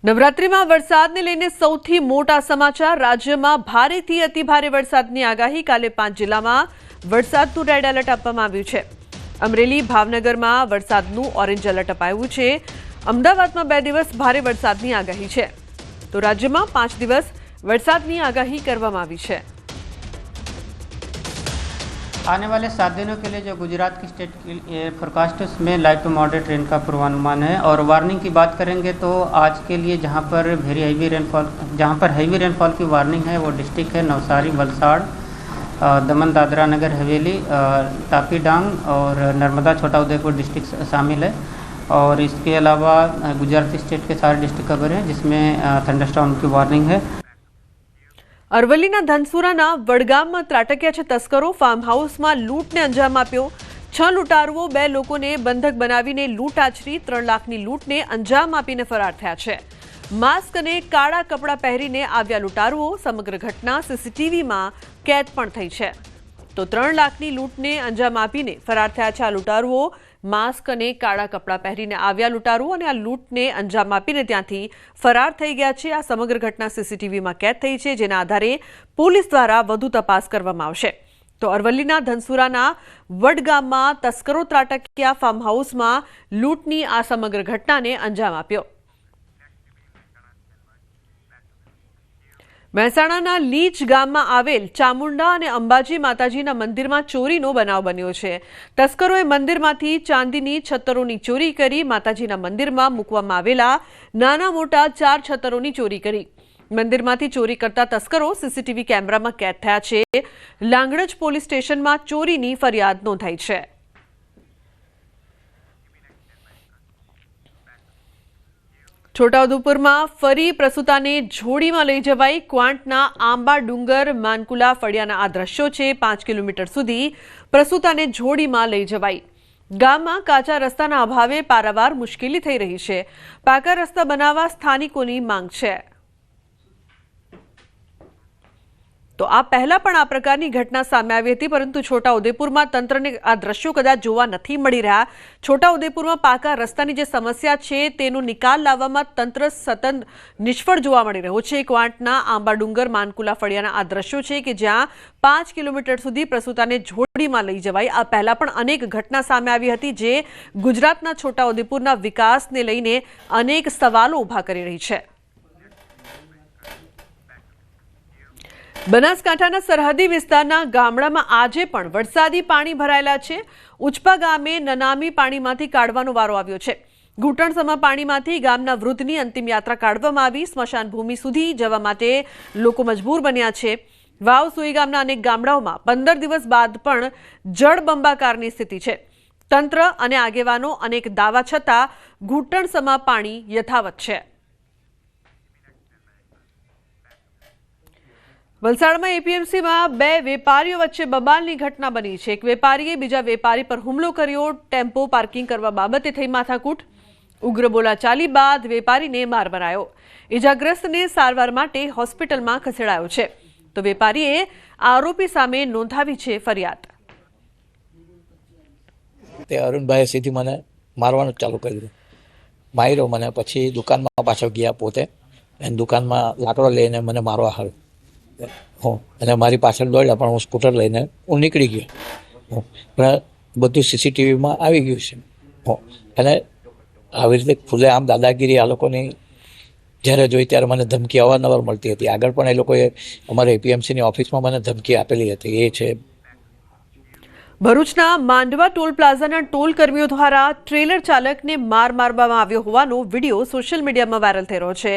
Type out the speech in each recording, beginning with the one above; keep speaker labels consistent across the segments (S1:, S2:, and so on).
S1: નવરાત્રીમાં વરસાદને લઈને સૌથી મોટા સમાચાર। રાજ્યમાં ભારેથી અતિભારે વરસાદની આગાહી। કાલે 5 જિલ્લામાં વરસાદનું રેડ એલર્ટ આપવામાં આવ્યું છે। અમરેલી, ભાવનગરમાં વરસાદનું ઓરેન્જ એલર્ટ અપાયું છે। અમદાવાદમાં 2 દિવસ ભારે વરસાદની આગાહી છે, તો રાજ્યમાં 5 દિવસ વરસાદની આગાહી કરવામાં આવી છે।
S2: आने वाले 7 दिनों के लिए जो गुजरात की स्टेट की फोरकास्ट उसमें लाइट टू मॉडरेट रेन का पूर्वानुमान है। और वार्निंग की बात करेंगे तो आज के लिए जहां पर हैवी रेनफॉल की वार्निंग है वो डिस्ट्रिक्ट है नवसारी, वलसाड़, दमन, दादरा नगर हवेली, तापी डांग और नर्मदा, छोटा उदयपुर डिस्ट्रिक्ट शामिल है। और इसके अलावा गुजरात स्टेट के सारे डिस्ट्रिक्ट कवर हैं जिसमें थंडरस्टॉर्म की वार्निंग है।
S1: અરવલ્લીના ધનસુરાના વડગામમાં ત્રાટક્યા છે તસ્કરો। ફાર્મ હાઉસમાં લૂંટને અંજામ આપ્યો। 6 લૂંટારુઓ 2 લોકોને બંધક બનાવીને લૂંટ આચરી 3 લાખની લૂંટને અંજામ આપીને ફરાર થયા છે। માસ્ક અને કાળા કપડાં પહેરીને આવ્યા લૂંટારુઓ। સમગ્ર ઘટના સીસીટીવીમાં કેદ પણ થઈ છે। તો 3 લાખની લૂંટને અંજામ આપીને ફરાર થયા છે આ લૂંટારુઓ। માસ્ક અને કાળા કપડાં પહેરીને આવ્યા લૂંટારુઓ અને આ લૂંટને અંજામ આપીને ત્યાંથી ફરાર થઈ ગયા છે। આ સમગ્ર ઘટના સીસીટીવીમાં કેદ થઈ છે, જેના આધારે પોલીસ દ્વારા વધુ તપાસ કરવામાં આવશે। તો અરવલ્લીના ધનસુરાના વડગામમાં તસ્કરો ત્રાટક્યા। ફાર્મ હાઉસમાં લૂંટની આ સમગ્ર ઘટનાને અંજામ આપ્યો। મહેસાણાના લીચ ગામમાં આવેલ ચામુંડા અને અંબાજી માતાજીના મંદિરમાં ચોરીનો બનાવ બન્યો છે। તસ્કરોએ મંદિરમાંથી ચાંદીની છતરોની ચોરી કરી માતાજીના મંદિરમાં મૂકવામાં આવેલા નાના મોટા 4 છતરોની ચોરી કરી। મંદિરમાંથી ચોરી કરતા તસ્કરો સીસીટીવી કેમેરામાં કેદ થયા છે। લાંગણજ પોલીસ સ્ટેશનમાં ચોરીની ફરિયાદ નોંધાઈ છે। છોટાઉદેપુરમાં ફરી પ્રસૂતાને જોડીમાં લઈ જવાઈ। ક્વાંટના આંબા ડુંગર માનકુલા ફળિયાના આ દ્રશ્યો છે। 5 કિલોમીટર સુધી પ્રસૂતાને જોડીમાં લઈ જવાઈ। ગામમાં કાચા રસ્તાના અભાવે પારાવાર મુશ્કેલી થઈ રહી છે। પાકા રસ્તા બનાવવા સ્થાનિકોની માંગ છે। તો આ પહેલા પણ આ પ્રકારની ઘટના સામે આવી હતી, પરંતુ છોટાઉદેપુરમાં તંત્રને આ દ્રશ્યો કદાચ જોવા નથી મળી રહ્યા। છોટાઉદેપુરમાં પાકા રસ્તાની જે સમસ્યા છે તેનો નિકાલ લાવવામાં તંત્ર સતત નિષ્ફળ જોવા મળી રહ્યો છે। ક્વાંટના આંબા ડુંગર માનકુલા ફળિયાના આ દ્રશ્યો છે કે જ્યાં 5 કિલોમીટર સુધી પ્રસૂતાને જોડીમાં લઈ જવાય। આ પહેલા પણ અનેક ઘટના સામે આવી હતી, જે ગુજરાતના છોટાઉદેપુરના વિકાસને લઈને અનેક સવાલો ઊભા કરી રહી છે। બનાસકાંઠાના સરહદી વિસ્તારના ગામડામાં આજે પણ વરસાદી પાણી ભરાયેલા છે। ઉચપા ગામે નનામી પાણીમાંથી કાઢવાનો વારો આવ્યો છે। ઘૂંટણસમા પાણીમાંથી ગામના વૃદ્ધની અંતિમ યાત્રા કાઢવામાં આવી। સ્મશાન ભૂમિ સુધી જવા માટે લોકો મજબૂર બન્યા છે। વાવ સુઈ ગામના અનેક ગામડાઓમાં 15 દિવસ બાદ પણ જળબંબાકારની સ્થિતિ છે। તંત્ર અને આગેવાનો અનેક દાવા છતાં ઘૂંટણસમા પાણી યથાવત છે। વલસાડમાં એપીએમસીમાં 2 વેપારીઓ વચ્ચે બબાલની ઘટના બની છે। એક વેપારીએ બીજા વેપારી પર હુમલો કર્યો। ટેમ્પો પાર્કિંગ કરવા બાબતે થઈ માથાકૂટ। ઉગ્ર બોલાચાલી બાદ વેપારીને માર મરાયો। ઇજાગ્રસ્તને સારવાર માટે હોસ્પિટલમાં ખસેડાયો છે, તો વેપારીએ આરોપી સામે નોંધાવી છે ફરિયાદ।
S3: તે અરુણભાઈએ સીધી મને મારવાનું ચાલુ કર્યું। માર્યો મને, પછી દુકાનમાં પાછળ ગયા પોતે, અને દુકાનમાં લાકડો લઈને મને મારવા આવ્યો। અને મારી પાછળ દોડ્યા, પણ હું સ્કૂટર લઈને હું નીકળી ગયો। પણ બધું સીસીટીવીમાં આવી ગયું છે। અને આવી રીતે ખુલ્લેઆમ દાદાગીરી આ લોકોની જ્યારે જોઈ ત્યારે મને ધમકી અવારનવાર મળતી હતી। આગળ પણ એ લોકોએ અમારે એપીએમસીની ઓફિસમાં મને ધમકી આપેલી હતી। એ છે
S1: ભરૂચના માંડવા ટોલ પ્લાઝાના ટોલ કર્મીઓ દ્વારા ટ્રેલર ચાલકને માર મારવામાં આવ્યો હોવાનો વિડીયો સોશિયલ મીડિયામાં વાયરલ થઈ રહ્યો છે।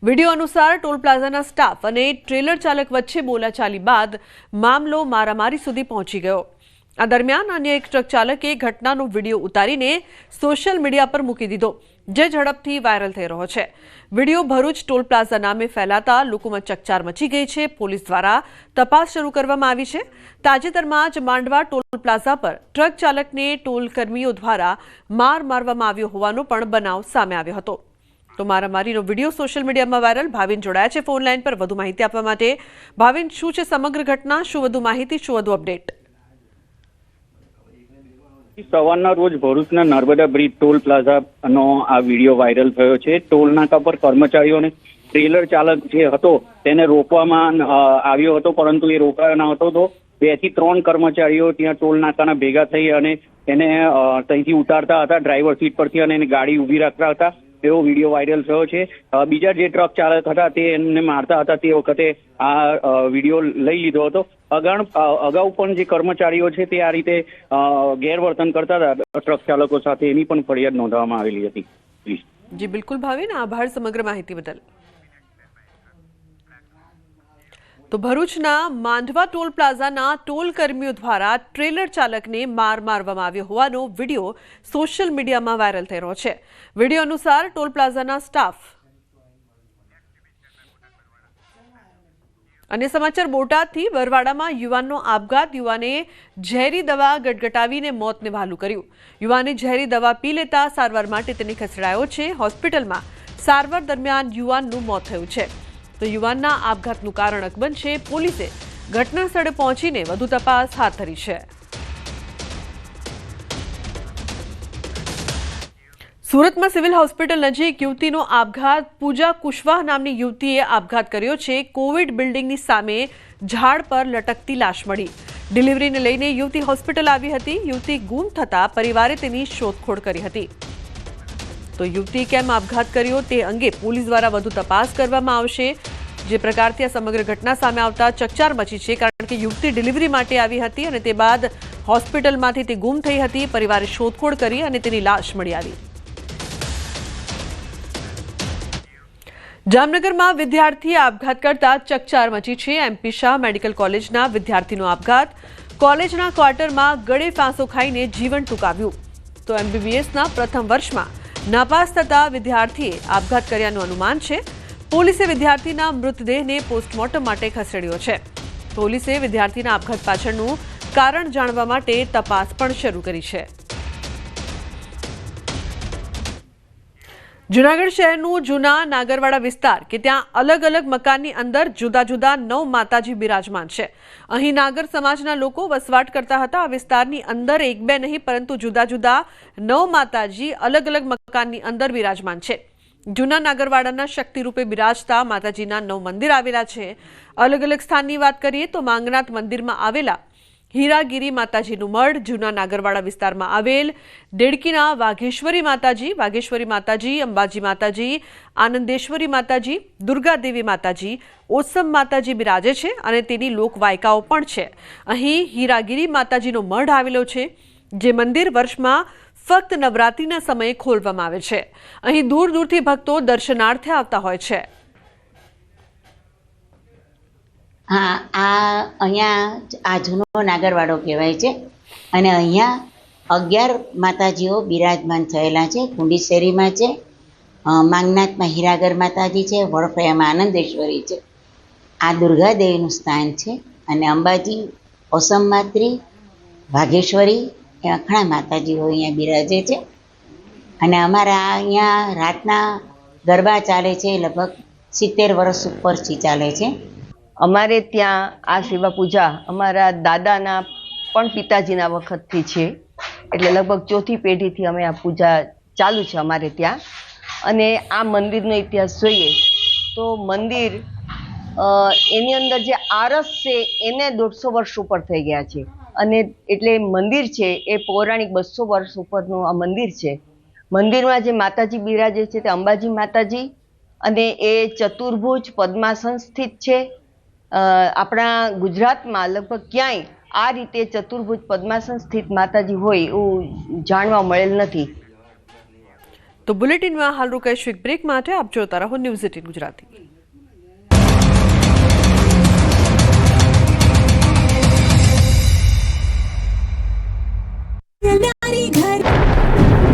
S1: વિડીયો અનુસાર ટોલ પ્લાઝાના સ્ટાફ અને ટ્રેલર ચાલક વચ્ચે બોલાચાલી બાદ મામલો મારામારી સુધી પહોંચી ગયો। આ દરમિયાન અન્ય એક ટ્રક ચાલકે ઘટનાનો વિડીયો ઉતારીને સોશિયલ મીડિયા પર મૂકી દીધો, જે ઝડપથી વાયરલ થઈ રહ્યો છે। વિડીયો ભરૂચ ટોલ પ્લાઝા નામે ફેલાતા લોકોમાં ચકચાર મચી ગઈ છે। પોલીસ દ્વારા તપાસ શરૂ કરવામાં આવી છે। તાજેતરમાં જ માંડવા ટોલ પ્લાઝા પર ટ્રક ચાલકને ટોલ કર્મીઓ દ્વારા માર મારવામાં આવ્યો હોવાનો પણ બનાવ સામે આવ્યો હતો। તો મારામારીનો વિડીયો સોશિયલ મીડિયામાં વાયરલ। ભાવિન જોડાયા છે ફોન લાઈન પર વધુ માહિતી આપવા માટે। ભાવિન, શું છે સમગ્ર ઘટના? શું વધુ માહિતી, શું વધુ અપડેટ?
S4: સવારના રોજ ભરૂચના નર્મદા બ્રિજ ટોલ પ્લાઝાનો આ વિડીયો વાયરલ થયો છે. ટોલ નાકા પર કર્મચારીઓને ટ્રેલર ચાલક જે હતો તેને રોકવામાં આવ્યો હતો, પરંતુ એ રોકાયો ન હતો. તો 2 થી 3 કર્મચારીઓ ત્યાં ટોલ નાકાના ભેગા થઈ અને એને ત્યાંથી ઉતારતા હતા ડ્રાઈવર સીટ પરથી અને એને ગાડી ઊભી રાખતા હતા. એવો વિડીયો વાયરલ થયો છે. બીજા જે ટ્રક ચાલક હતા તે એમને મારતા હતા, તે વખતે આ વિડીયો લઈ લીધો હતો. અગાઉ પણ જે કર્મચારીઓ છે તે આ રીતે ગેરવર્તન કરતા હતા ટ્રક ચાલકો સાથે, એની પણ ફરિયાદ નોંધવામાં આવેલી હતી.
S1: જી બિલકુલ ભાવિન, આભાર સમગ્ર માહિતી બદલ. તો ભરૂચના માંડવા ટોલ પ્લાઝાના ટોલ કર્મીઓ દ્વારા ટ્રેલર ચાલકને માર મારવામાં આવ્યો હોવાનો વિડીયો સોશિયલ મીડિયામાં વાયરલ થઈ રહ્યો છે. વિડીયો અનુસાર ટોલ પ્લાઝાના સ્ટાફ અને સમાચાર બોટાદથી બરવાડામાં યુવાનનો આપઘાત. યુવાને ઝેરી દવા ગટગટાવીને મોતને વહાલું કર્યું. યુવાને ઝેરી દવા પી લેતા સારવાર માટે તેને ખસેડાયો છે. હોસ્પિટલમાં સારવાર દરમિયાન યુવાનનું મોત થયું છે. તો યુવાનના આપઘાતનું કારણ અકબંધ છે. પોલીસે ઘટના સ્થળે પહોંચીને વધુ તપાસ હાથ ધરી છે. સુરતમાં સિવિલ હોસ્પિટલ નજીક યુવતીનો આપઘાત. પૂજા કુશવાહ નામની યુવતીએ આપઘાત કર્યો છે. કોવિડ બિલ્ડિંગની સામે ઝાડ પર લટકતી લાશ મળી. ડિલિવરીને લઈને યુવતી હોસ્પિટલ આવી હતી. યુવતી ગુમ થતા પરિવારે તેની શોધખોળ કરી હતી. તો યુવતી કેમ આપઘાત કર્યો તે અંગે પોલીસ દ્વારા વધુ તપાસ કરવામાં આવશે. જે પ્રકારથી આ સમગ્ર ઘટના સામે આવતા ચકચાર મચી છે, કારણ કે યુવતી ડિલિવરી માટે આવી હતી અને તે બાદ હોસ્પિટલમાંથી તે ગુમ થઈ હતી. પરિવારે શોધખોળ કરી અને તેની લાશ મળી આવી. જામનગરમાં વિદ્યાર્થીએ આપઘાત કરતા ચકચાર મચી છે. એમપી શાહ મેડિકલ કોલેજના વિદ્યાર્થીનો આપઘાત. કોલેજના ક્વાર્ટરમાં ગળે ફાંસો ખાઈને જીવન ટૂંકાવ્યું. તો એમબીબીએસના પ્રથમ વર્ષમાં નાપાસ થતા વિદ્યાર્થીએ આપઘાત કર્યાનું અનુમાન છે. પોલીસે વિદ્યાર્થીના મૃતદેહને પોસ્ટમોર્ટમ માટે ખસેડ્યો છે. પોલીસે વિદ્યાર્થીના આપઘાત પાછળનું કારણ જાણવા માટે તપાસ પણ શરૂ કરી છે. જૂનાગઢ શહેરનું જૂના નાગરવાડા વિસ્તાર કે ત્યાં અલગ અલગ મકાનની અંદર જુદા જુદા 9 માતાજી બિરાજમાન છે. અહીં નાગર સમાજના લોકો વસવાટ કરતા હતા. આ વિસ્તારની અંદર 1-2 નહીં પરંતુ જુદા જુદા 9 માતાજી અલગ અલગ મકાનની અંદર બિરાજમાન છે. જૂના નાગરવાડાના શક્તિ રૂપે બિરાજતા માતાજીના 9 મંદિર આવેલા છે. અલગ અલગ સ્થાનની વાત કરીએ તો માંગનાથ મંદિરમાં આવેલા હીરાગીરી માતાજીનું મઢ, જૂના નાગરવાડા વિસ્તારમાં આવેલ દેડકીના વાઘેશ્વરી માતાજી, અંબાજી માતાજી, આનંદેશ્વરી માતાજી, દુર્ગાદેવી માતાજી, ઓસમ માતાજી બિરાજે છે અને તેની લોકવાયકાઓ પણ છે. અહીં હીરાગીરી માતાજીનો મઢ આવેલો છે, જે મંદિર વર્ષમાં ફક્ત નવરાત્રિના સમયે ખોલવામાં આવે છે. અહીં દૂર દૂરથી ભક્તો દર્શનાર્થે આવતા હોય છે.
S5: હા, અહીંયા આ જૂનો નાગરવાડો કહેવાય છે અને અહીંયા 11 માતાજીઓ બિરાજમાન થયેલા છે. કુંડી શેરીમાં છે, માંગનાથમાં હીરાગર માતાજી છે, વડફળિયામાં આનંદેશ્વરી છે, આ દુર્ગાદેવીનું સ્થાન છે અને અંબાજી, ઓસમ માત્રી, વાઘેશ્વરી એ અખણા માતાજીઓ અહીંયા બિરાજે છે. અને અમારા અહીંયા રાતના ગરબા ચાલે છે, લગભગ 70 વર્ષ ઉપરથી ચાલે છે.
S6: અમારે ત્યાં આ સેવા પૂજા અમારા દાદાના પણ પિતાજીના વખતથી છે, એટલે લગભગ 4થી પેઢીથી અમે આ પૂજા ચાલુ છે અમારે ત્યાં. અને આ મંદિરનો ઇતિહાસ જોઈએ તો મંદિર એની અંદર જે આરસ છે એને 150 વર્ષ ઉપર થઈ ગયા છે. અને એટલે મંદિર છે એ પૌરાણિક 200 વર્ષ ઉપરનું આ મંદિર છે. મંદિરમાં જે માતાજી બિરાજે છે તે અંબાજી માતાજી અને એ ચતુર્ભુજ પદ્માસન સ્થિત છે. આપણા ગુજરાતમાં લગભગ ક્યાંય આ રીતે ચતુર્ભુજ પદ્માસન સ્થિત માતાજી હોય એવું જાણવા મળેલ નથી.
S1: તો બુલેટિનમાં હાલ રોકાઈશું એક બ્રેક માટે. આપ જોતા રહો ન્યૂઝ 18 ગુજરાતી.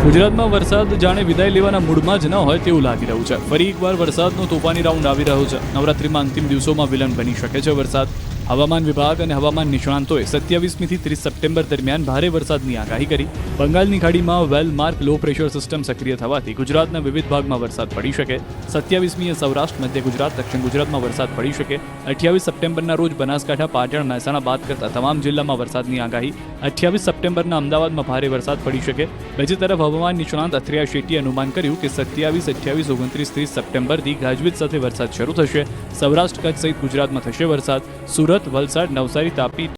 S7: ગુજરાતમાં વરસાદ જાણે વિદાય લેવાના મૂડમાં જ ન હોય તેવું લાગી રહ્યું છે. ફરી એકવાર વરસાદનો તોફાની રાઉન્ડ આવી રહ્યો છે. નવરાત્રિમાં અંતિમ દિવસોમાં વિલન બની શકે છે વરસાદ. હવામાન વિભાગ અને હવામાન નિષ્ણાંતોએ 27મી થી 30 સપ્ટેમ્બર દરમિયાન ભારે વરસાદની આગાહી કરી. બંગાળની ખાડીમાં વેલ માર્ક લો પ્રેશર સિસ્ટમ સક્રિય થવાથી ગુજરાતના વિવિધ ભાગમાં વરસાદ પડી શકે. 27મીએ સૌરાષ્ટ્ર, મધ્ય ગુજરાત, દક્ષિણ ગુજરાતમાં વરસાદ પડી શકે. 28 સપ્ટેમ્બરના રોજ બનાસકાંઠા, પાટણ, મહેસાણા બાદ કરતા તમામ જિલ્લામાં વરસાદની આગાહી. 28 સપ્ટેમ્બરના અમદાવાદમાં ભારે વરસાદ પડી શકે. બીજી તરફ હવામાન નિષ્ણાંત અથિયા શેટ્ટીએ અનુમાન કર્યું કે 27, 28, 29, 30 સપ્ટેમ્બરથી ગાજવીજ સાથે વરસાદ શરૂ થશે. સૌરાષ્ટ્ર, કચ્છ સહિત ગુજરાતમાં થશે વરસાદ. સુરત, વલસાડ, નવસારી, તાપી,